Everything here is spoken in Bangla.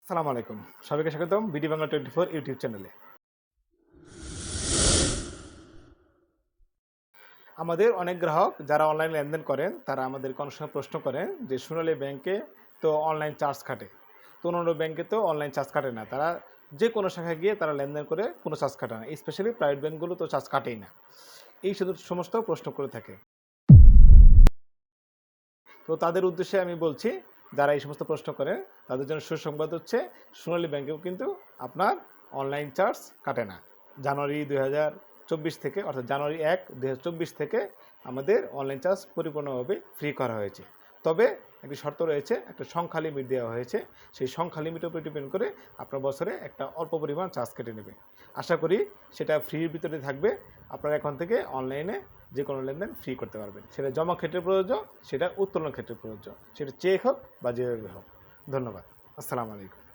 আসসালামু আলাইকুম। সবাইকে স্বাগতম বিডি বাংলা 24 ইউটিউব চ্যানেলে। আমাদের অনেক গ্রাহক যারা অনলাইন লেনদেন করেন, তারা আমাদেরকে অনেক সময় প্রশ্ন করেন যে সোনালী ব্যাংকে তো অনলাইন চার্জ কাটে। তো অন্যান্য ব্যাংকে তো অনলাইন চার্জ কাটে না। তারা যে কোনো শাখায় গিয়ে তারা লেনদেন করে কোনো চার্জ কাটে না। স্পেশালি প্রাইভেট ব্যাংকগুলো তো চার্জ কাটেই না। এই শুধু সমস্ত প্রশ্ন করে থাকে। তো তাদের উদ্দেশ্যে আমি বলছি, যারা এই সমস্ত প্রশ্ন করে তাদের জন্য সুসংবাদ হচ্ছে সোনালী ব্যাংকেও কিন্তু আপনার অনলাইন চার্জ কাটে না। জানুয়ারি 2024 থেকে অর্থাৎ জানুয়ারি 1, 2024 থেকে আমাদের অনলাইন চার্জ পরিপূর্ণভাবে ফ্রি করা হয়েছে। তবে একটি শর্ত রয়েছে, একটা সংখ্যা লিমিট দেওয়া হয়েছে। সেই সংখ্যা লিমিটের উপর ডিপেন্ড করে আপনার বছরে একটা অল্প পরিমাণ চার্জ কেটে নেবে। আশা করি সেটা ফ্রির ভিতরে থাকবে। আপনারা এখন থেকে অনলাইনে যে কোনো লেনদেন ফ্রি করতে পারবেন। সেটা জমা ক্ষেত্রে প্রযোজ্য, সেটা উত্তোলন ক্ষেত্রে প্রযোজ্য, সেটা চেক হোক বা যেভাবে হোক। ধন্যবাদ। আসসালামু আলাইকুম।